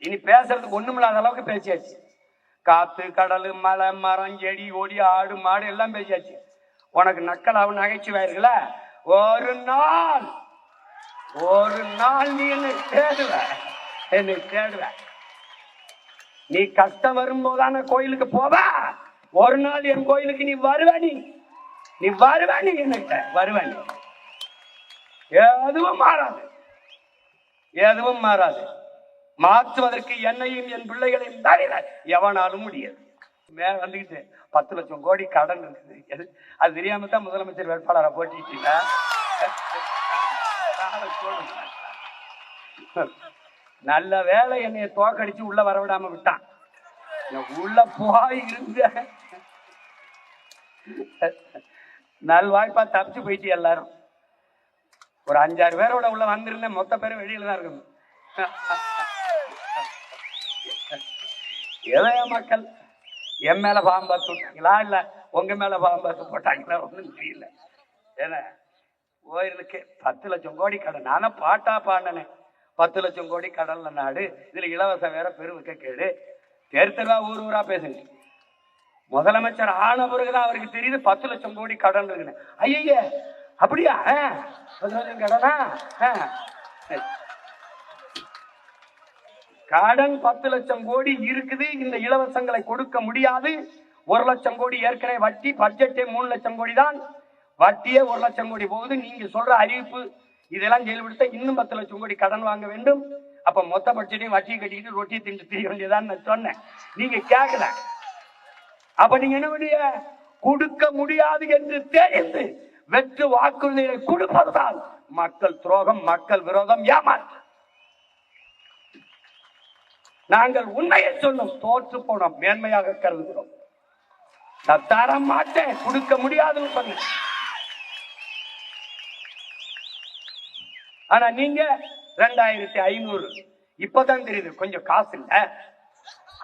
இனி பேசுறதுக்கு ஒண்ணுமில்லாத அளவுக்கு பேசியாச்சு. காத்து கடல் மலை மரம் செடி கொடி ஆடு மாடு எல்லாம் பேசியாச்சு. உனக்கு நக்கலாவும் நகைச்சுவாயிருக்கல. ஒரு நாள் நீ என்னை தேடுவ. நீ கஷ்டம் வரும்போதான கோயிலுக்கு போவ. ஒரு நாள் என் கோயிலுக்கு நீ வருவானி என்கிட்ட வருவானி. எதுவும் மாறாது. மாற்றுவதற்கு என்னையும் என் பிள்ளைகளையும் தவிர எவனாலும் முடியாது. மேல வந்துகிட்டு 10 லட்சம் கோடி கடன் இருக்குது. அது தெரியாம தான் முதலமைச்சர் வேட்பாளரை போட்டிட்டீங்க. நல்ல வேலை என்னைய தோக்கடிச்சு உள்ள வரவிடாம விட்டான். உள்ள போய் இருந்த நல்வாய்ப்பா தப்பிச்சு போயிட்டு எல்லாரும். ஒரு 5-6 பேரோட உள்ள வந்திருந்தேன். மொத்த பேரும் வெளியில தான் இருக்கணும். ஏழைய மக்கள் என் மேல பாம்பு பார்த்து விட்டாங்களா இல்ல உங்க மேல பாம்பு பார்த்து போட்டாங்களா ஒண்ணும் தெரியல. ஏன்னா கோயிலுக்கு 10 லட்சம் கோடி கடன். நானே பாட்டா பாடினேன். 10 லட்சம் கோடி கடல்ல நாடு, இதுல இலவசம் வேற பெருவுக்க கேடு. தேர்தலா ஊரா பேசுங்க. முதலமைச்சர் ஆன பிறகுதான் அவருக்கு தெரியுது 10 லட்சம் கோடி கடன் இருக்குன்னு. ஐய அப்படியா? 10 லட்சம் கடனா? கடன் 10 லட்சம் கோடி இருக்குது. இந்த இலவசங்களை கொடுக்க முடியாது. 1 லட்சம் கோடி ஏற்கனவே வட்டி. பட்ஜெட்டே 3 லட்சம் கோடி தான். வட்டியே 1 லட்சம் கோடி போகுது. நீங்க சொல்ற அறிவிப்பு இதெல்லாம் செயல்படுத்த இன்னும் 10 லட்சம் கோடி கடன் வாங்க வேண்டும். அப்ப மொத்த பட்ஜெட்டையும் வட்டியை கட்டிக்கிட்டு ரொட்டியை திண்டு தெரிய வேண்டியதான் சொன்னேன். நீங்க கேட்கல. அப்ப நீங்க என்ன பண்ணிய? கொடுக்க முடியாது என்று தெரிந்து வெற்று வாக்குறுதிகளை கொடுப்பதுதான் மக்கள் துரோகம், மக்கள் விரோதம், ஏமாற்று. நாங்கள் உண்மையை சொன்னோம், தோற்று போனோம், மேன்மையாக கருதுகிறோம். தர மாட்டேன், கொடுக்க முடியாதுன்னு சொன்னேன். ஆனா நீங்க 2500 இப்பதான் தெரியுது கொஞ்சம் காசு இல்ல.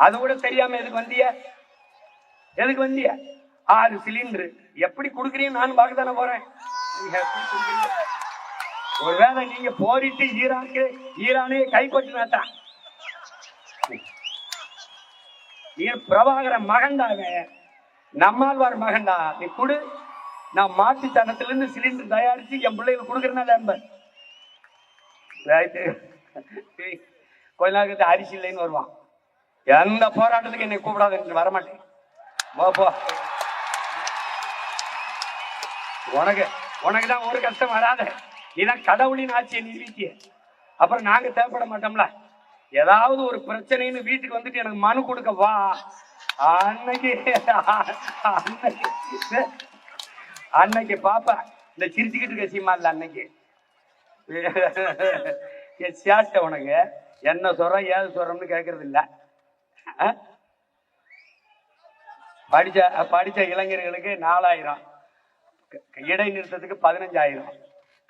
அது கூட தெரியாம எதுக்கு வந்திய? 6 சிலிண்டர் எப்படி குடுக்குறீங்க? நான் பார்க்க தானே போறேன். ஒருவேளை நீங்க போரிட்டு ஈரானையே கைப்பற்றினாத்தான். நீ பிரபாகர மகண்டாவே, நம்மாழ்வார் மகண்டா. நீ குடு, நான் மாட்டுத்தனத்திலிருந்து சிலிண்டர் தயாரிச்சு என் பிள்ளைகள் கொடுக்கறனால கொஞ்ச நாளுக்கு அரிசி இல்லைன்னு வருவான். எந்த போராட்டத்துக்கு என்னை கூப்பிடாது, வரமாட்டேன். உனக்குதான் ஒரு கஷ்டம் வராத. நீதான் கடவுளின் ஆட்சியை நிரூபிக்க. அப்புறம் நாங்க தேவைப்பட மாட்டோம்ல. ஏதாவது ஒரு பிரச்சனைன்னு வீட்டுக்கு வந்துட்டு எனக்கு மனு கொடுக்க வா. அன்னைக்கு பாப்பா இந்த சிரிச்சுக்கிட்டு இருக்க சீமா இல்ல. அன்னைக்கு சேட்டை உனக்கு என்ன சொல்றோம் ஏது சொல்றோம்னு கேட்கறது இல்ல. படிச்ச இளைஞர்களுக்கு 4000, இடை நிறுத்தத்துக்கு 15,000,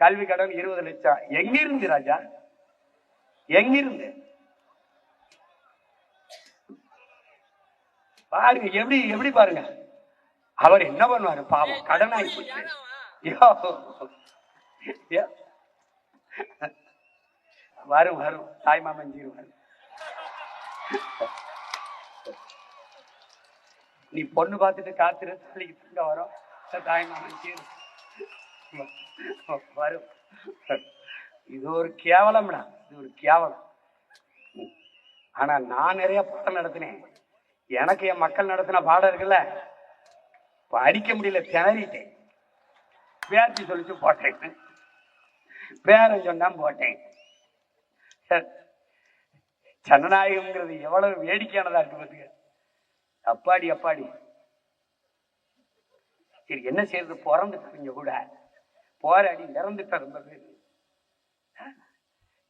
கல்வி கடன் 20 லட்சம். எங்கிருந்து ராஜா? எங்கிருந்து? பாருங்க எப்படி பாருங்க. அவர் என்ன பண்ணுவாரு பாவம், கடன் ஆகி போச்சு. வரும் தாய்மாமன் ஜீருவாரு. நீ பொண்ணு பார்த்துட்டு காத்துரு, தங்க வரும் தாய்மாமன் ஜீரு வரும். இது ஒரு கேவலம்டா, இது ஒரு கேவலம். ஆனா நான் நிறைய பாடம் நடத்தினேன். எனக்கு என் மக்கள் நடத்தின பாடம் இருக்குல்ல, அடிக்க முடியல, திணறிட்டேன். பேச்சு சொல்லிச்சு போட்டேன், பேரன் சொன்னா போட்டேன். ஜனநாயகம்ங்கிறது எவ்வளவு வேடிக்கையானதா இருக்கு பாத்துக்க. அப்பாடி சரி என்ன செய்யறது, பிறந்துட்டீங்க கூட போராடி இறந்துட்ட. ரொம்ப பேர்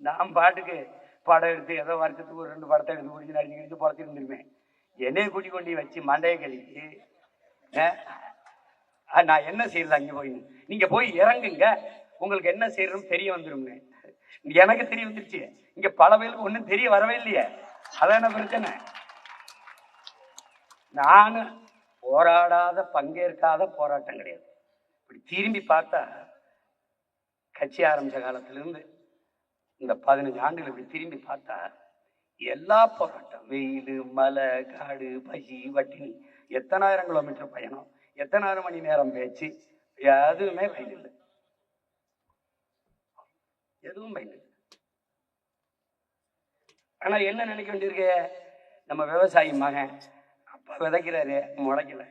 நான் பாட்டுக்கு படம் எடுத்து ஏதோ வருஷத்துக்கு ஒரு 2 படத்தை எடுத்து குடிச்சு நடிச்சு பொழைச்சி இருந்துருவேன். என்னைய கூட்டி கொண்டு வச்சு மண்டைய கழிச்சு நான் என்ன செய்யறது? அங்க போய் நீங்க போய் இறங்குங்க, உங்களுக்கு என்ன செய்யறதுன்னு தெரிய வந்துருங்க. எனக்கு தெரிய வந்துருச்சு, இங்க பல பேருக்கு ஒன்னும் தெரிய வரவே இல்லையே. அதான பிரச்சனை. நானு போராடாத பங்கேற்காத போராட்டம் கிடையாது. இப்படி திரும்பி பார்த்தா கட்சி ஆரம்பிச்ச காலத்திலிருந்து இந்த 15 ஆண்டுகள் இப்படி திரும்பி பார்த்தா எல்லா போராட்டம், வெயில், மலை, காடு, பசி, வட்டினி, எத்தனாயிரம் கிலோமீட்டர் பயணம், எத்தனாயிரம் மணி நேரம் பேச்சு, எதுவுமே பயன் இல்லை. எதுவும் பயன் இல்லை. ஆனா என்ன நினைக்க வேண்டியிருக்கு, நம்ம விவசாயி மகன் அப்பா விதைக்கிறாரு முளைக்கல,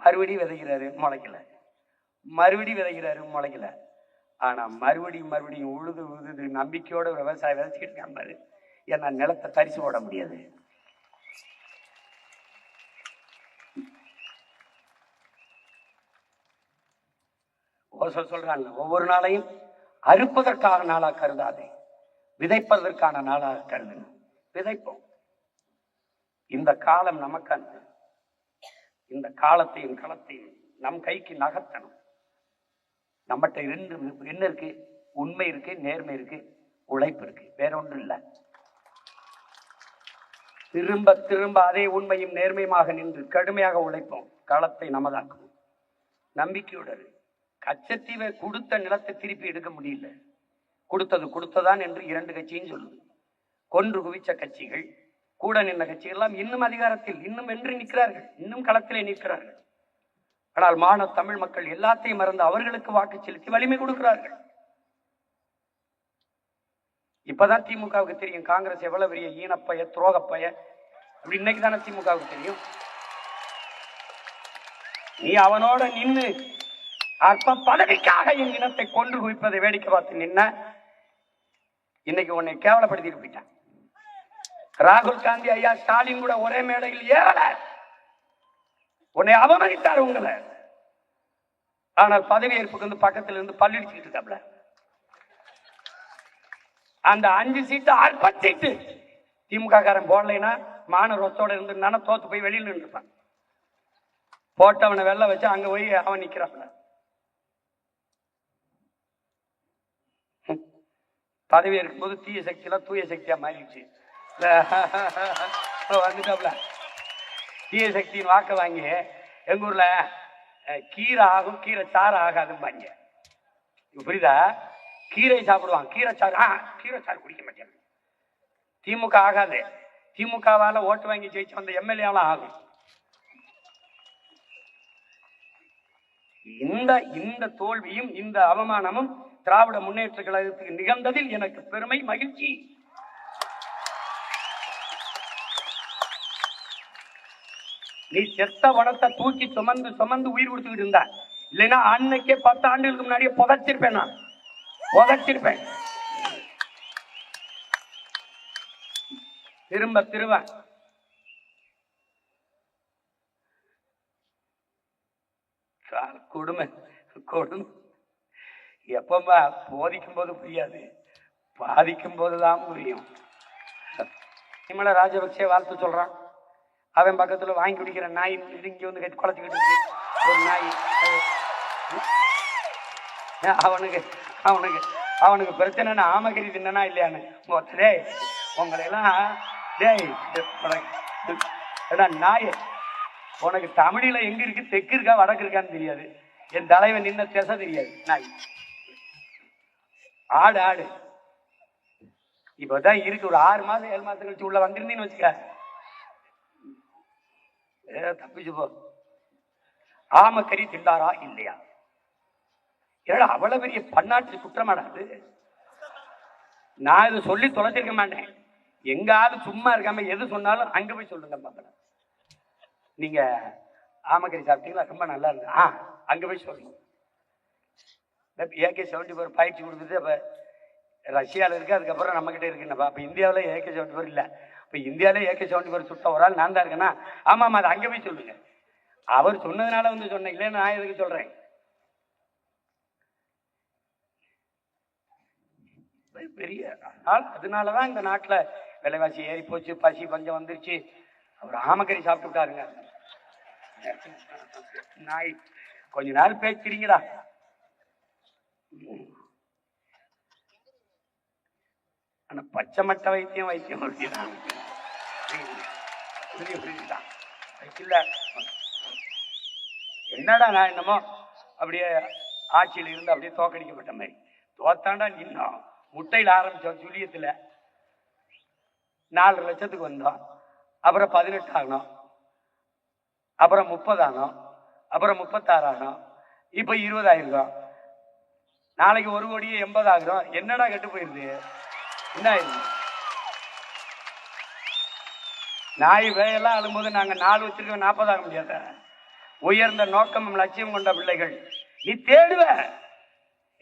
மறுபடி விதைக்கிறாரு முளைக்கல, மறுபடி விதைக்கிறாரு முளைக்கல. ஆனா மறுபடியும் உழுது நம்பிக்கையோட விவசாயம் விதைச்சிக்கிட்டு இருக்கான் பாரு. ஏன்னா நிலத்தை தரிசு போட முடியாது. சொல்றாங்க, ஒவ்வொரு நாளையும் அறுப்பதற்கான நாளா கருதாதே, விதைப்பதற்கான நாளாக கருது. விதைப்போம். இந்த காலம் நமக்கான. இந்த காலத்தையும் களத்தையும் நம் கைக்கு நகர்த்தணும். நம்மகிட்ட என்ன இருக்கு? உண்மை இருக்கு, நேர்மை இருக்கு, உழைப்பு இருக்கு, வேற ஒன்றும் இல்லை. திரும்ப திரும்ப அதே உண்மையும் நேர்மையுமாக நின்று கடுமையாக உழைப்போம். களத்தை நமதாக்குவோம். நம்பிக்கையோடு. கச்சத்தீவை கொடுத்த நிலத்தை திருப்பி எடுக்க முடியல. கொடுத்ததான் என்று இரண்டு கட்சியும் சொல்லுது. கொன்று குவிச்ச கட்சிகள், கூட நின்ற கட்சிகள் எல்லாம் இன்னும் அதிகாரத்தில், இன்னும் வென்று நிற்கிறார்கள், இன்னும் களத்திலே நிற்கிறார்கள். ஆனால் மாணவ தமிழ் மக்கள் எல்லாத்தையும் மறந்து அவர்களுக்கு வாக்கு செலுத்தி வலிமை கொடுக்கிறார்கள். இப்பதான் திமுகவுக்கு தெரியும் காங்கிரஸ் எவ்வளவு பெரிய ஈனப்பய, துரோகப்பய. அப்படி இன்னைக்கு தானே திமுகவுக்கு தெரியும். நீ அவனோட நின்று அற்ப பதவிக்காக என் இனத்தை கொன்று குவிப்பதை வேடிக்கை பார்த்து நின்ன, இன்னைக்கு உன்னை கேவலப்படுத்திட்டு போயிட்டான். ராகுல் காந்தி ஐயா ஸ்டாலின் கூட ஒரே மேடையில் ஏறல, உன்னை அவமதித்தார் உங்களை. ஆனால் பதவி ஏற்புக்கு வந்து பக்கத்துல இருந்து பல்லிடிச்சுக்கிட்டு இருக்காப்ல. அந்த 5 சீட்டு அற்பச்சிட்டு திமுக காரன் போடலைன்னா மாணவத்தோட இருந்து தோத்து போய் வெளியில் நின்றுப்பான். போட்டவனை வெள்ள வச்சு அங்க போய் அவன் நிக்கிறான். பதவி இருக்கும்போது தீய சக்தியெல்லாம் தூய சக்தியா மாறிடுச்சு. வந்துட்டாப்ல. தீய சக்தியின் வாக்க வாங்கி எங்க ஊர்ல கீரை ஆகும், கீரை சாறு ஆகாதுன்னு. புரியுதா? கீரை சாப்பிடுவான், கீரை சாறு குடிக்க மாட்டேன். திமுக ஆகாது. திமுகவால ஓட்டு வாங்கி ஜெயிச்சு வந்த எம்எல்ஏலாம் ஆகும். இந்த தோல்வியும் இந்த அவமானமும் திராவிட முன்னேற்ற கழகத்துக்கு நிகழ்ந்ததில் எனக்கு பெருமை, மகிழ்ச்சி. நீ செத்த வனத்தை தூக்கி சுமந்து உயிர் கொடுத்துக்கிட்டு இருந்தா, இல்லைன்னா அன்னைக்கே 10 ஆண்டுகளுக்கு முன்னாடியே புதைச்சிருப்பேன். நான் புதைச்சிருப்பேன். திரும்ப கொடுமை. எப்பமா போதிக்கும் போது புரியாது, பாதிக்கும் போதுதான் புரியும். நிமல ராஜபக்சே வாழ்த்து சொல்றான். அவன் பக்கத்துல வாங்கி குடிக்கிற நாய் இங்க வந்து கட்டி குலைச்சிக்கிட்டு இருக்கு. ஒரு நாய். அவனுக்கு பிரச்சனை ஆமகரி தின்னா இல்லையான்னு. டேய் உங்களை எல்லாம் நாய, உனக்கு தமிழில எங்க இருக்கு, தெற்கு இருக்கா வடக்கு இருக்கான்னு தெரியாது. என் தலைவன் நின்ன திசை தெரியாது. நாய் ஆடு இப்பதான் இருக்கு. ஒரு 6 மாசம் 7 மாசம் கழிச்சு உள்ள வந்திருந்தீன்னு வச்சுக்க, தப்பிச்சு போ. ஆமக்கறி திண்டாரா இல்லையா? ஏன்னா அவ்வளவு பெரிய பன்னாட்டு குற்றமாடாது. நான் இதை சொல்லி தொலைச்சிருக்க மாட்டேன். எங்காவது சும்மா இருக்காம எது சொன்னாலும் அங்க போய் சொல்லுங்க. பாப்பா நீங்க ஆமக்கறி சாப்பிட்டீங்களா, ரொம்ப நல்லா இருக்கு, அங்க போய் சொல்லுங்க. AK-74 பயிற்சி கொடுக்குது. அப்ப ரஷ்யாவில் இருக்கு, அதுக்கப்புறம் நம்ம கிட்ட இருக்குன்னப்பா. அப்ப இந்தியாவில் AK-74 இல்லை. இப்ப இந்தியாவில AK-74 சுட்ட ஒரு ஆள் நான் தான் இருக்கேன்னா, ஆமா அதை அங்க போய் சொல்லுங்க. அவர் சொன்னதுனால வந்து சொன்னேன், இல்லைன்னு நான் எதுக்கு சொல்றேன்? பெரிய அதனாலதான் இந்த நாட்டுல விலைவாசி ஏறி போச்சு, பசி பஞ்சம் வந்துருச்சு. அவர் ஆமக்கறி சாப்பிட்டு விட்டாருங்க. நாய் கொஞ்ச நாள் பேச்சுறீங்களா? ஆனா பச்சை மட்ட வைத்தியம் என்னடா நான் என்னமோ அப்படியே ஆட்சியில் இருந்து அப்படியே தோக்கடிக்கப்பட்ட மாதிரி தோத்தாண்டா. இன்னும் முட்டையில் ஆரம்பிச்சோம் சுழியத்துல. 4 லட்சத்துக்கு வந்தோம். அப்புறம் 18 ஆகணும், அப்புறம் 30 ஆகணும், அப்புறம் 36 ஆகணும், இப்ப 20 ஆயிருக்கும். நாளைக்கு 1,80,00,000 ஆகிறோம். என்னடா கெட்டு போயிருது? என்ன ஆயிருக்கு? நாய் வேலையெல்லாம் அழும்போது நாங்க 4 வச்சிருக்கோம், 40 ஆக முடியாத. உயர்ந்த நோக்கமும் லட்சியம் கொண்ட பிள்ளைகள். நீ தேடுவ,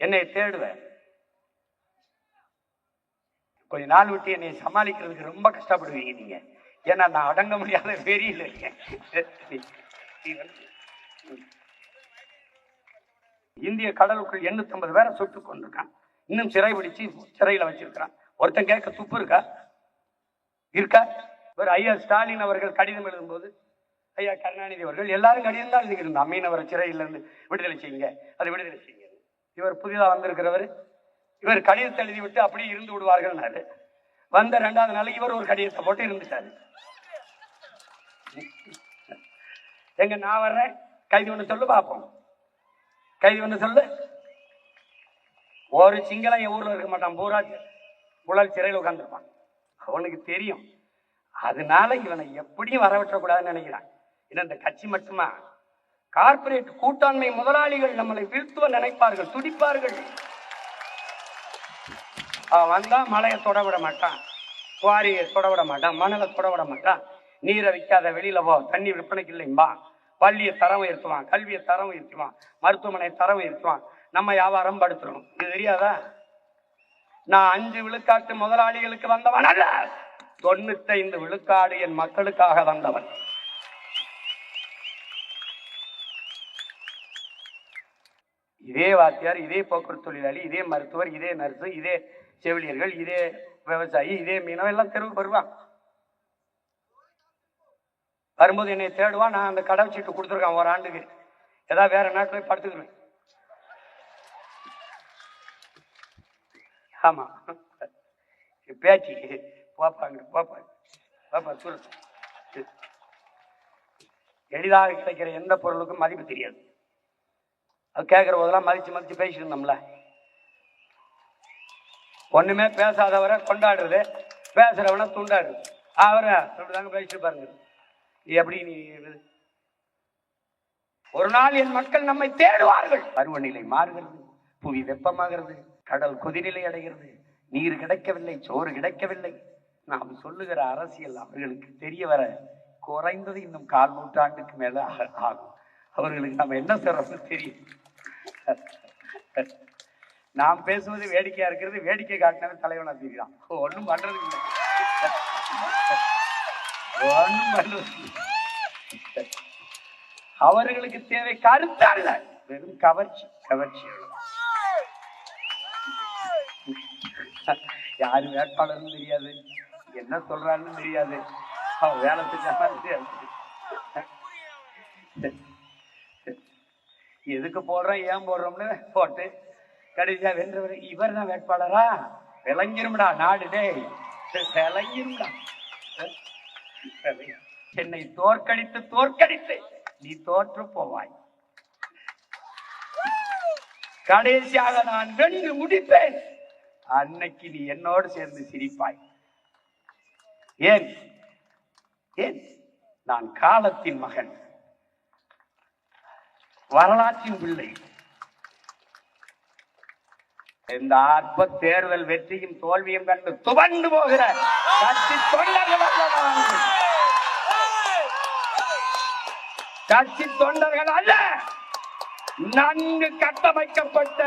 என்னை தேடுவ. கொஞ்ச நாள் விட்டு என்னை சமாளிக்கிறதுக்கு ரொம்ப கஷ்டப்படுவீங்க நீங்க. ஏன்னா நான் அடங்க முடியாத வெறியில் இருக்கேன். இந்திய கடலுக்குள் 850 பேரை சுட்டுக் கொண்டிருக்கான். இன்னும் சிறை பிடிச்சு சிறையில வச்சிருக்கான். ஒருத்தன் கேட்க துப்பு இருக்கா? இருக்கா? ஐயா ஸ்டாலின் அவர்கள் கடிதம் எழுதும் போது, ஐயா கருணாநிதி அவர்கள் எல்லாரும் கடிதம் தான் எழுதிக்கிட்டு மீனவரை சிறையிலிருந்து விடுதலை செய்யுங்க, அதை விடுதலை செய்யுங்க. இவர் புதிதாக வந்திருக்கிறவர், இவர் கடிதத்தை எழுதி விட்டு அப்படியே இருந்து விடுவார்கள். வந்த 2வது நாள் இவர் ஒரு கடிதத்தை போட்டு இருந்துட்டாரு. எங்க நான் வர்றேன், கைது ஒண்ணு சொல்லு பார்ப்போம், கைது ஒண்ணு சொல்லு. ஒரு சிங்களம் என் ஊர்ல இருக்க மாட்டான், பூரா புழல் சிறையில் உட்கார்ந்துருப்பான். அவனுக்கு தெரியும். அதனால இவனை எப்படியும் வரவிட்டக்கூடாதுன்னு நினைக்கிறான். இந்த கட்சி மட்டுமா, கார்பரேட் கூட்டாண்மை முதலாளிகள் நம்மளை வீழ்த்துவ நினைப்பார்கள், துடிப்பார்கள். வந்தா மலையை தொட விட மாட்டான், குவாரியை தொட விட மாட்டான், மணலை தொட விட மாட்டான். நீரை விற்காத வெளியில போ, தண்ணி விற்பனைக்கு இல்லைம்பா. பள்ளியை தரம் உயர்த்துவான், கல்வியை தரம் உயர்த்துவான், மருத்துவமனை தரம் உயர்த்துவான். நம்ம வியாபாரம் படுத்துறோம். இது தெரியாதா? நான் 5 விழுக்காட்டு முதலாளிகளுக்கு வந்தவன் அல்ல, 95 விழுக்காடு என் மக்களுக்காக வந்தவன். இதே வாத்தியார், இதே போக்குவரத்து தொழிலாளி, இதே மருத்துவர், இதே நர்ஸு, இதே செவிலியர்கள், இதே விவசாயி, இதே மீனவ எல்லாம் தெருவுக்கு வருவான். வரும்போது என்னை தேடுவான். நான் அந்த கடை சீட்டு கொடுத்துருக்கேன், ஒரு ஆண்டுக்கு. ஏதாவது வேற நாட்டில் போய் படுத்துக்கிறேன். ஆமா, பேச்சு போப்பாங்க, போப்பா சொல்லு. எளிதாக கிடைக்கிற எந்த பொருளுக்கும் மதிப்பு தெரியாது. அது கேட்கிற போதெல்லாம் மதிச்சு மதிச்சு பேசிட்டு இருந்தோம்ல. ஒண்ணுமே பேசாதவரை கொண்டாடுறது, பேசுறவனை துண்டாடுறது. அவரை அப்படிதாங்க பேசிட்டு பாருங்க. எப்படி நீ ஒரு நாள் என் மக்கள் நம்மை தேடுவார்கள். பருவநிலை மாறுகிறது, புவி வெப்பமாகிறது, கடல் கொதிநிலை அடைகிறது, நீர் கிடைக்கவில்லை, சோறு கிடைக்கவில்லை. நாம் சொல்லுகிற அரசியல் அவர்களுக்கு தெரிய வர குறைந்தது இன்னும் 1/4 நூற்றாண்டுக்கு மேல ஆகும். அவர்களுக்கு நம்ம என்ன சொல்றோம்னு தெரியும். நாம் பேசுவது வேடிக்கையா இருக்கிறது, வேடிக்கை காட்டினது தலைவனா தெரியும். ஒன்றும் பண்றது இல்லை, ஒன்றும் பண்றது. அவர்களுக்கு தேவை கருத்து அல்ல, வெறும் கவர்ச்சி. கவர்ச்சி யாரு வேட்பாளர்னு தெரியாது, என்ன சொல்றான்னு தெரியாது, அவன் வேலை செஞ்சாலும் தெரியாது. எதுக்கு போடுறோம், ஏன் போடுறோம்னு போட்டு கடைசியா வென்றவர் இவர் தான் வேட்பாளரா? விளங்கிரும்டா நாடு, டே விளங்கிரும்டா. என்னை தோற்கடித்து தோற்கடித்து நீ தோற்று போவாய். கடைசியாக நான் வென்று முடிப்பேன், அன்னைக்கு நீ என்னோடு சேர்ந்து சிரிப்பாய். ஏன்? ஏன்? நான் காலத்தின் மகன், வரலாற்றின் பிள்ளை. இந்த அற்ப தேர்தல் வெற்றியும் தோல்வியும் கண்டு துவண்டு போகிற கட்சி தொண்டர்கள், கட்சி தொண்டர்கள் அல்ல, நன்கு கட்டமைக்கப்பட்ட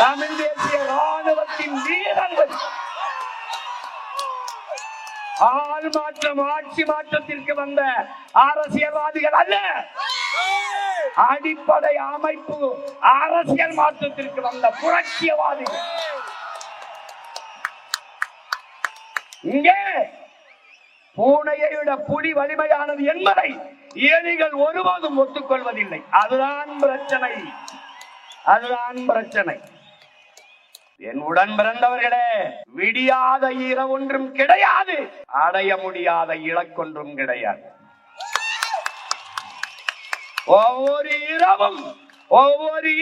தமிழ் தேசிய ராணுவத்தின் வீரர்கள். ஆள் மாற்றம், ஆட்சி மாற்றத்திற்கு வந்த அரசியல்வாதிகள் அல்ல, அடிப்படை அமைப்பு அரசியல் மாற்றத்திற்கு வந்த புரட்சியவாதிகள். இங்கே பூனையை விட புலி வலிமையானது என்பதை எலிகள் ஒருபோதும் ஒத்துக்கொள்வதில்லை. அதுதான் பிரச்சனை, அதுதான் பிரச்சனை. என் உடன் பிறந்தவர்களே, விடியாத இரவு ஒன்றும் கிடையாது, அடைய முடியாத இலக்கொன்றும் கிடையாது. ஒவ்வொரு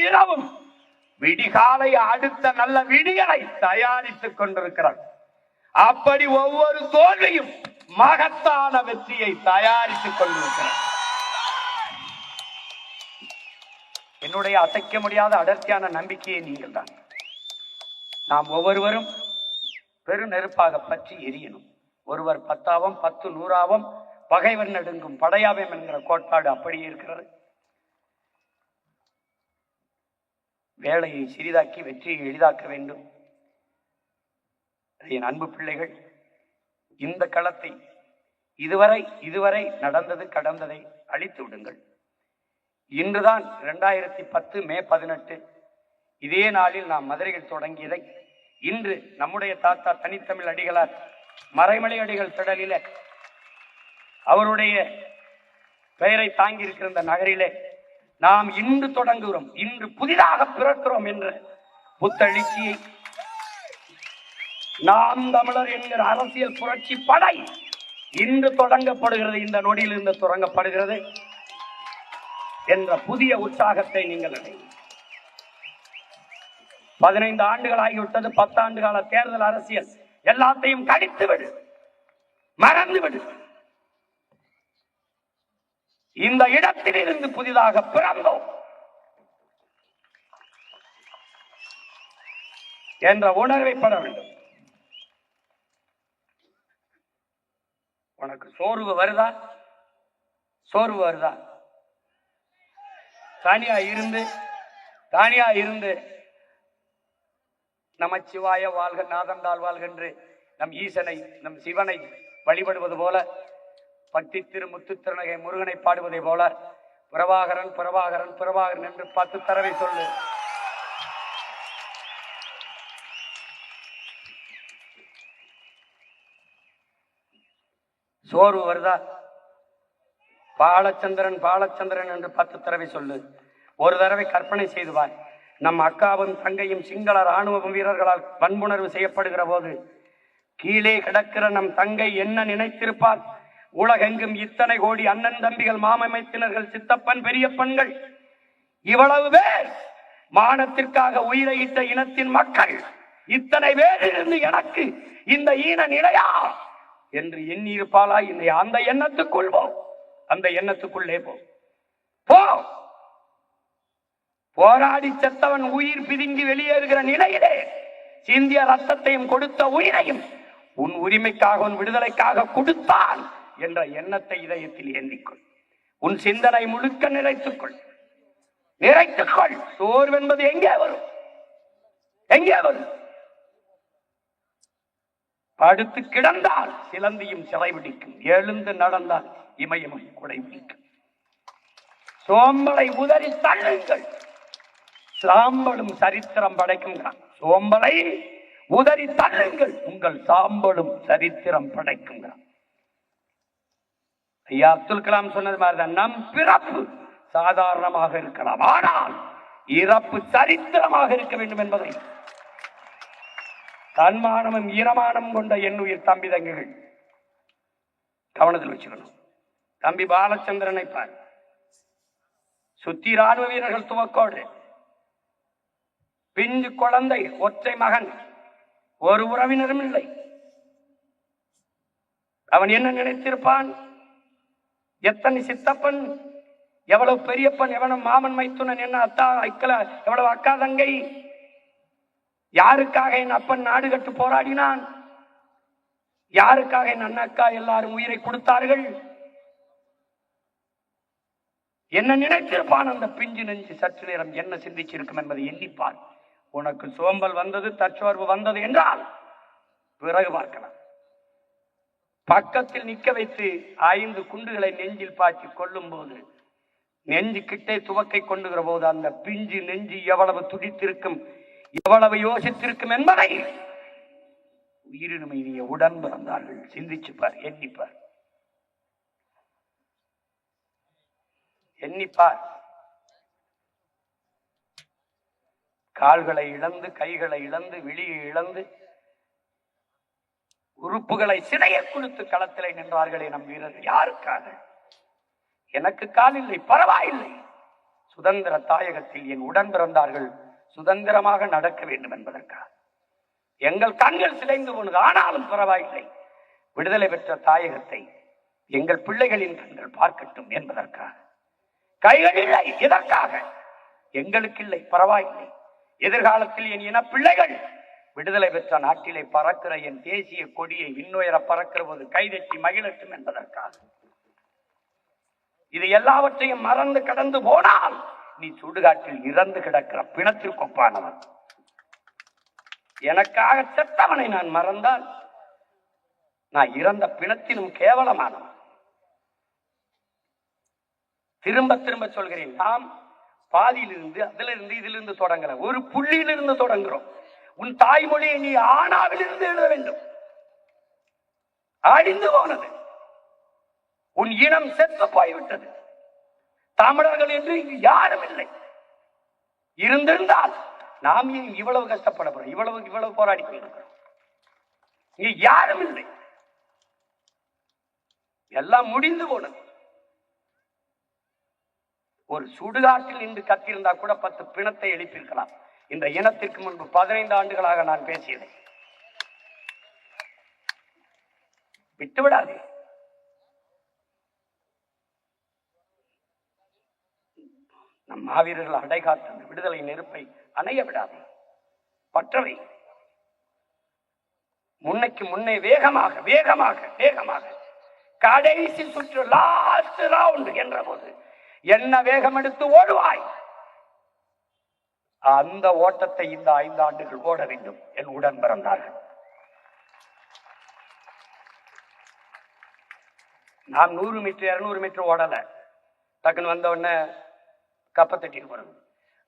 இரவும் விடிகாலை அடுத்த நல்ல விடியலை தயாரித்துக் கொண்டிருக்கிறார். அப்படி ஒவ்வொரு தோல்வியும் மகத்தான வெற்றியை தயாரித்துக் கொண்டிருக்கிறார். என்னுடைய அசைக்க முடியாத அடர்த்தியான நம்பிக்கையை நீங்கள் தான். நாம் ஒவ்வொருவரும் பெரு நெருப்பாக பற்றி எரியணும். ஒருவர் 10 10 100 பகைவர் நடுங்கும் படையாவேம் என்கிற கோட்பாடு அப்படியே இருக்கிறது. வேலையை சிறிதாக்கி வெற்றியை எளிதாக்க வேண்டும். என் அன்பு பிள்ளைகள், இந்த களத்தை இதுவரை நடந்தது கடந்ததை அழித்து விடுங்கள். இன்றுதான் 2010 மே 18 இதே நாளில் நாம் மதுரையில் தொடங்கியதை இன்று நம்முடைய தாத்தா தனித்தமிழ் அடிகளார் மறைமலை அடிகள் திடலில அவருடைய பெயரை தாங்கி இருக்கிற இந்த நகரிலே நாம் இன்று தொடங்குகிறோம், இன்று புதிதாக பிறக்கிறோம் என்ற புத்தெழுச்சியை நாம் தமிழர் என்கிற அரசியல் புரட்சி படை இன்று தொடங்கப்படுகிறது, இந்த நொடியில் இருந்து தொடங்கப்படுகிறது என்ற புதிய உற்சாகத்தை நீங்கள் அடையும். 15 ஆண்டுகள் ஆகிவிட்டது. 10 ஆண்டு கால தேர்தல் அரசியல் எல்லாத்தையும் கடித்து விடு, மறந்து விடு. இந்த இடத்தில் இருந்து புதிதாக பிறந்தோம் என்ற உணர்வை பெற வேண்டும். உனக்கு சோர்வு வருதா? தனியா இருந்து நமச்சிவாய வாழ்க நாதந்தாள் வாழ்க என்று நம் ஈசனை நம் சிவனை வழிபடுவது போல, பட்டி திருமுத்து திருநகை முருகனை பாடுவதை போல பிரபாகரன் பிரபாகரன் பிரபாகரன் என்று 10 தடவை சொல்லு. சோர்வு வருதா? பாலச்சந்திரன் பாலச்சந்திரன் என்று 10 தடவை சொல்லு. ஒரு தடவை கற்பனை செய்துவார். நம் அக்காவும் தங்கையும் சிங்கள ராணுவ வீரர்களால் வன்புணர்வு செய்யப்படுகிற போது கீழே கிடக்கிற நம் தங்கை என்ன நினைத்திருப்பார்? உலகெங்கும் இத்தனை கோடி அண்ணன் தம்பிகள், மாமமைத்தினர்கள், சித்தப்பன், பெரியப்பன்கள், இவ்வளவு பேர் மானத்திற்காக உயிரை இட்ட இனத்தின் மக்கள், இத்தனை பேர் இருந்து எனக்கு இந்த ஈன நிலையா என்று எண்ணி இருப்பாளா? அந்த எண்ணத்துக்குள் போ, அந்த எண்ணத்துக்குள்ளே போ. போராடி செத்தவன் உயிர் பிதுங்கி வெளியேறுகிற நிலையிலே சிந்திய ரத்தத்தையும் கொடுத்த உயிரையும் உன் உரிமைக்காக உன் விடுதலைக்காக கொடுத்தான் என்ற எண்ணத்தை இதயத்தில் ஏந்திக்கொள். உன் சிந்தனை முழுக்க நிறைத்துக்கொள். சோர்வென்பது எங்கே வரும்? படுத்து கிடந்தால் சிலந்தியும் சிறை பிடிக்கும், எழுந்து நடந்தால் இமயமும் குடை பிடிக்கும். சோம்பலை உதறி தள்ளுங்கள், சாம்பலும் சரித்திரம் படைக்கும். சோம்பலை உதறி தள்ளுங்கள், உங்கள் சாம்பலும் சரித்திரம் படைக்கும். ஐயா அப்துல் கலாம் சொன்னது மாதிரிதான், நம் பிறப்பு சாதாரணமாக இருக்கலாம், ஆனால் இறப்பு சரித்திரமாக இருக்க வேண்டும் என்பதை தன்மானமும் ஈரமானம் கொண்ட எண்ணுயிர் தம்பி தங்கைகள் கவனத்தில் வச்சுக்கணும். தம்பி பாலச்சந்திரனை பார், சுத்தி ராணுவ வீரர்கள் துவக்கோடு, பிஞ்சு குழந்தை, ஒற்றை மகன், ஒரு உறவினரும் இல்லை. அவன் என்ன நினைத்திருப்பான்? எத்தனை சித்தப்பன், எவ்வளவு பெரியப்பன், எவ்வளவு மாமன் மைத்துனன், என்ன அத்தா அக்கல, எவ்வளவு அக்கா தங்கை, யாருக்காக என் அப்பன் நாடு கட்டு போராடினான், யாருக்காக என் அண்ணக்கா எல்லாரும் உயிரை கொடுத்தார்கள், என்ன நினைத்திருப்பான் அந்த பிஞ்சு நெஞ்சு சற்று நேரம் என்ன சிந்திச்சிருக்கும் என்பதை எண்ணிப்பான். உனக்கு சோம்பல் வந்தது, தற்சோர்வு வந்தது என்றால் பிறகு பார்க்கலாம். பக்கத்தில் நிக்க வைத்து 5 குண்டுகளை நெஞ்சில் பாய்ச்சி கொள்ளும் போது, நெஞ்சு கிட்டே துவக்கை கொண்டுகிற போது அந்த பிஞ்சு நெஞ்சு எவ்வளவு துடித்திருக்கும், எவ்வளவு யோசித்திருக்கும் என்பதை உயிரினும் இனிய உடன் பிறந்தார்கள் சிந்திச்சுப்பார், எண்ணிப்பார். கால்களை இழந்து, கைகளை இழந்து, விழியை இழந்து, உறுப்புகளை சிறைய கொடுத்து களத்திலே நின்றார்களே நம் வீரர்கள். யாருக்காக? எனக்கு கால் இல்லை, பரவாயில்லை, சுதந்திர தாயகத்தில் என் உடன் பிறந்தார்கள் சுதந்திரமாக நடக்க வேண்டும் என்பதற்காக. எங்கள் கண்கள் சிதைந்து போனது. ஆனாலும் பரவாயில்லை, விடுதலை பெற்ற தாயகத்தை எங்கள் பிள்ளைகளின் கண்கள் பார்க்கட்டும் என்பதற்காக. கைகள் இல்லை, எதற்காக? எங்களுக்கு இல்லை, பரவாயில்லை, எதிர்காலத்தில் என் இன பிள்ளைகள் விடுதலை பெற்ற நாட்டிலே பறக்கிற என் தேசிய கொடியை விண்ணுயர பறக்கிற போது கைதட்டி மகிழட்டும் என்பதற்காக. இது எல்லாவற்றையும் மறந்து கடந்து போனால் நீ சுடுகாட்டில் இறந்து கிடக்கிற பிணத்திற்கு ஒப்பானவன். எனக்காக செத்தவனை நான் மறந்தால் நான் இறந்த பிணத்திலும் கேவலமானவன். திரும்ப திரும்ப சொல்கிறேன், நாம் பாதியிலிருந்து அதிலிருந்து இதிலிருந்து தொடங்கல, ஒரு புள்ளியிலிருந்து தொடங்குறோம். உன் தாய்மொழியை நீ ஆனாவிலிருந்து எழுத வேண்டும். அழிந்து போனது, உன் இனம் செத்து போய்விட்டது. தமிழர்கள் என்று இங்கு யாரும் இல்லை. இருந்திருந்தால் நாம் ஏன் இவ்வளவு கஷ்டப்பட போறோம், இவ்வளவு போராடி கொண்டிருக்கிறோம்? இங்கு யாரும் இல்லை, எல்லாம் முடிந்து போனது. ஒரு சுடுகாட்டில் இன்று கத்திருந்தா கூட 10 பிணத்தை எழுப்பியிருக்கலாம். இந்த இனத்திற்கு முன்பு 15 ஆண்டுகளாக நான் பேசியதை விட்டுவிடாதே. நம் மாவீரர்கள் அடைகாத்த விடுதலை நெருப்பை அணைய விடாதே, பற்றவை. முன்னைக்கு முன்னே வேகமாக வேகமாக வேகமாக கடைசி சுற்று லாஸ்ட் ரவுண்ட் என்ற போது என்ன வேகம் எடுத்து ஓடுவாய், அந்த ஓட்டத்தை இந்த 5 ஆண்டுகள் ஓட வேண்டும் என் உடன் பிறந்தார்கள். நாம் 100 மீட்டர் 200 மீட்டர் ஓடல, டக்குன்னு வந்த உடனே கப்பத்தட்டிட்டு போறது.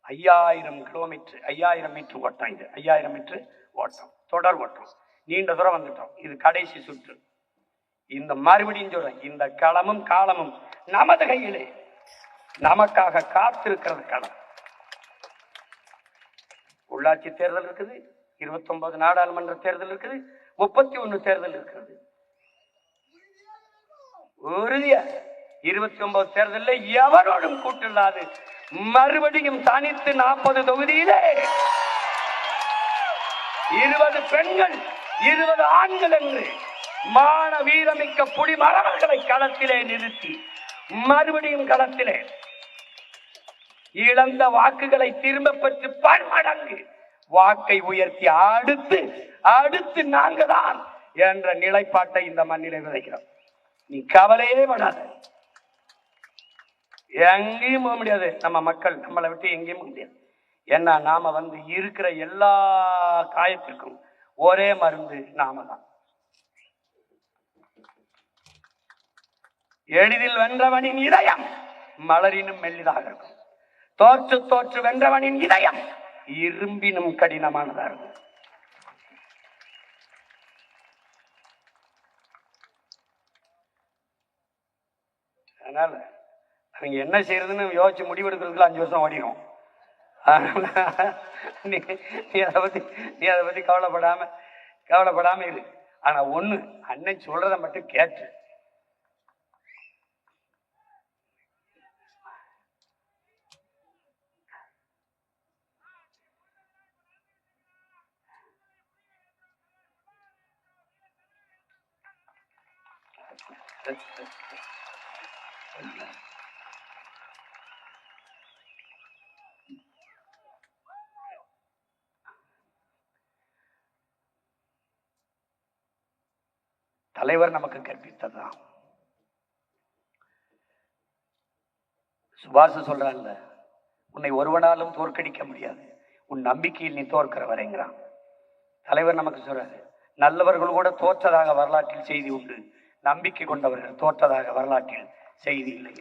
5000 கிலோமீட்டர் 5000 மீட்டர் ஓட்டம். இது 5000 மீட்டர் ஓட்டம், தொடர் ஓட்டம், நீண்ட தூரம் வந்துட்டோம். இது கடைசி சுற்று. இந்த மறுபடியும் சொல்றேன், இந்த களமும் காலமும் நமது கையிலே, நமக்காக காத்திருக்கிறது களம். உள்ளாட்சி தேர்தல் இருக்குது, 29 நாடாளுமன்ற தேர்தல் இருக்குது, 31 தேர்தல் இருக்கிறது. உறுதியா 29 தேர்தலில் எவரோடும் கூட்டில்லாது மறுபடியும் தனித்து 40 தொகுதியிலே 20 பெண்கள் 20 ஆண்கள் என்று மான வீரமிக்க புலிமறவர்களை களத்திலே நிறுத்தி மறுபடியும் களத்திலே இழந்த வாக்குகளை திரும்ப பெற்று பன்மடங்கு வாக்கை உயர்த்தி அடுத்து நாங்க தான் என்ற நிலைப்பாட்டை இந்த மண்ணிலே விதைக்கிறோம். நீ கவலையே படாத, எங்கேயும் போக முடியாது. நம்ம மக்கள் நம்மளை விட்டு எங்கேயும் போக முடியாது. ஏன்னா நாம இருக்கிற எல்லா காயத்திற்கும் ஒரே மருந்து நாம தான். எளிதில் வென்றவனின் இதயம் மலரினும் மெல்லிதாக இருக்கும். தோற்று வென்றவனின் இதயம் இரும்பினும் கடினமானதாக இருக்கும். அதனால அவங்க என்ன செய்யறதுன்னு யோசிச்சு முடிவெடுக்கிறதுக்குள்ள 5 வருஷம் ஓடிடும். நீ அதை பத்தி கவலைப்படாம இரு. ஆனா ஒண்ணு, அண்ணன் சொல்றதை மட்டும் கேட்டு தலைவர் நமக்கு கற்பித்ததுதான். சுபாஷ் சொல்றான்ல, உன்னை ஒருவனாலும் தோற்கடிக்க முடியாது, உன் நம்பிக்கையில் நீ தோற்கிற வரைங்கிறான். தலைவர் நமக்கு சொல்றாரு, நல்லவர்கள் கூட தோற்றதாக வரலாற்றில் செய்தி உண்டு, நம்பிக்கை கொண்டவர்கள் தோற்றதாக வரலாற்றில் செய்தி இல்லை.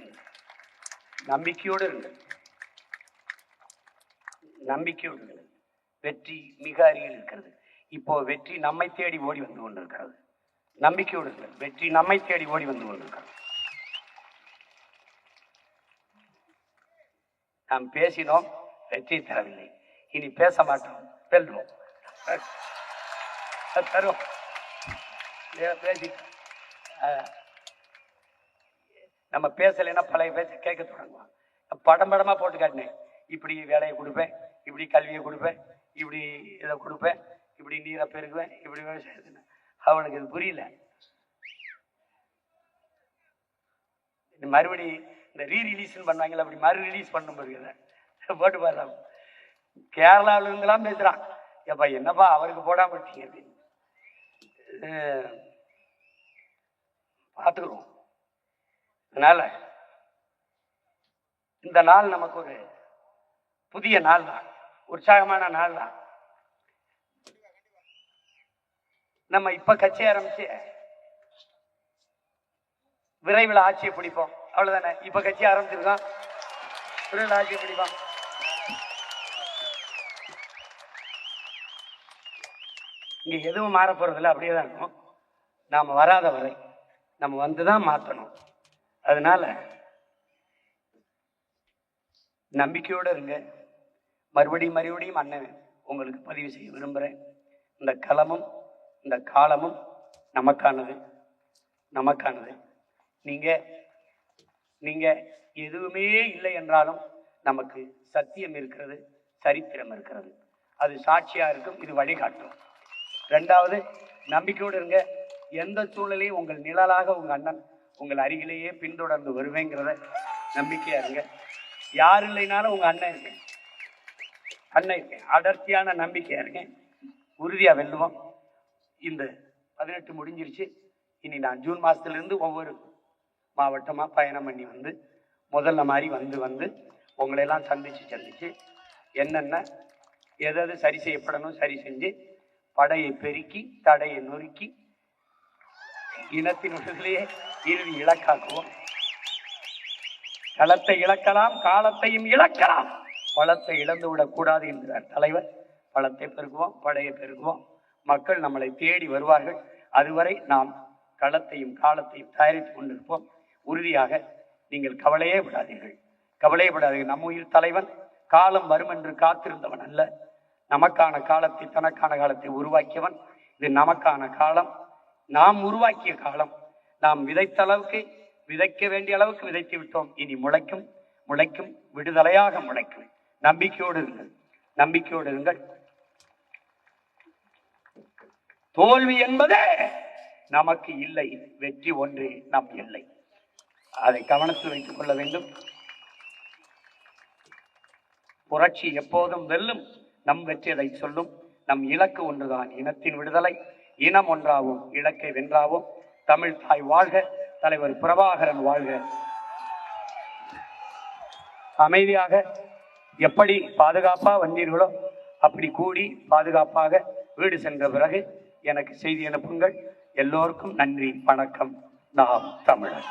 நம்பிக்கையோடு இருங்கள், நம்பிக்கையோடு இருங்கள். வெற்றி மிக அருகில் இருக்கிறது. இப்போ வெற்றி நம்மை தேடி ஓடி வந்து கொண்டிருக்கிறது. நம்பிக்கையோடு இருங்கள், வெற்றி நம்மை தேடி ஓடி வந்து கொண்டிருக்கிறது. நாம் பேசினோம், வெற்றி தரவில்லை, இனி பேச மாட்டோம், வெல்வோம், தருவோம். பேசி நம்ம பேசலைன்னா பழைய பேச கேட்க தொடங்குவோம். படமா போட்டு காட்டினேன், இப்படி வேலையை கொடுப்பேன், இப்படி கல்வியை கொடுப்பேன், இப்படி இதை கொடுப்பேன், இப்படி நீரை பெருக்குவேன், இப்படி விவசாயத்தின. அவனுக்கு இது புரியல. மறுபடி இந்த ரீரிலீஸ் பண்ணுவாங்கல்ல, அப்படி மறு ரிலீஸ் பண்ணும் போது போட்டு பாடுறான். கேரளாவில இருந்தெல்லாம் பேசுறான், ஏப்பா என்னப்பா அவருக்கு போடாம விட்டீங்க அப்படின்னு. பார்த்துக்கிறோம். அதனால இந்த நாள் நமக்கு ஒரு புதிய நாள் தான், உற்சாகமான நாள் தான். நம்ம இப்ப கட்சி ஆரம்பிச்சு விரைவில் ஆட்சியை பிடிப்போம், அவ்வளவுதானே. இப்ப கட்சி ஆரம்பிச்சிருக்கோம், விரைவில் ஆட்சியை பிடிப்போம். இங்க எதுவும் மாற போறதில்ல, அப்படியே தான் இருக்கும். நாம வராத வரை நம்ம வந்துதான் மாற்றணும். அதனால நம்பிக்கையோடு இருங்க. மறுபடியும் அண்ணன் உங்களுக்கு பதிவு செய்ய விரும்புகிறேன். இந்த களமும் இந்த காலமும் நமக்கானது. நீங்க எதுவுமே இல்லை என்றாலும் நமக்கு சத்தியம் இருக்கிறது, சரித்திரம் இருக்கிறது, அது சாட்சியா இருக்கும், இது வழிகாட்டும். ரெண்டாவது, நம்பிக்கையோடு இருங்க. எந்த சூழ்நிலையும் உங்கள் நிழலாக உங்க அண்ணன் உங்கள் அருகிலேயே பின்தொடர்ந்து வருவேங்கிறத நம்பிக்கையா இருங்க. யார் இல்லைனாலும் உங்க அண்ணன் இருக்கேன், அடர்த்தியான நம்பிக்கையா இருக்கேன். உறுதியா வெல்லுவோம். இந்த 18 முடிஞ்சிருச்சு. இனி நான் ஜூன் மாசத்துல ஒவ்வொரு மாவட்டமா பயணம் பண்ணி முதல்ல மாதிரி வந்து உங்களையெல்லாம் சந்திச்சு என்னென்ன எதாவது சரி செய்யப்படணும் சரி செஞ்சு படையை பெருக்கி தடையை நொறுக்கி இனத்தின் உடலையே இறுதி இலக்காக்குவோம். களத்தை இழக்கலாம், காலத்தையும் இழக்கலாம், பலத்தை இழந்து விடக்கூடாது என்கிறார் தலைவர். பலத்தை பெருக்குவோம், படையை பெருக்குவோம், மக்கள் நம்மளை தேடி வருவார்கள். அதுவரை நாம் களத்தையும் காலத்தையும் தயாரித்துக் கொண்டிருப்போம். உறுதியாக நீங்கள் கவலையே விடாதீர்கள். நம்ம உயிர் தலைவன் காலம் வரும் என்று காத்திருந்தவன் அல்ல, நமக்கான காலத்தை தனக்கான காலத்தை உருவாக்கியவன். இது நமக்கான காலம், நாம் உருவாக்கிய காலம். நாம் விதைத்த அளவுக்கு, விதைக்க வேண்டிய அளவுக்கு விதைத்து விட்டோம். இனி முளைக்கும், விடுதலையாக முளைக்கும். நம்பிக்கையோடு இருங்கள். தோல்வி என்பதே நமக்கு இல்லை, வெற்றி ஒன்றே நம் இல்லை. அதை கவனத்தில் வைத்துக் கொள்ள வேண்டும். புரட்சி எப்போதும் வெல்லும், நம் வெற்றி அதை சொல்லும். நம் இலக்கு ஒன்றுதான், இனத்தின் விடுதலை. இனம் ஒன்றாவோம், இலக்கை வென்றாவோம். தமிழ் தாய் வாழ்க, தலைவர் பிரபாகரன் வாழ்க. அமைதியாக எப்படி பாதுகாப்பா வந்தீர்களோ அப்படி கூடி பாதுகாப்பாக வீடு சென்ற பிறகு எனக்கு செய்தி அனுப்புங்கள். எல்லோருக்கும் நன்றி, வணக்கம். நாம் தமிழர்.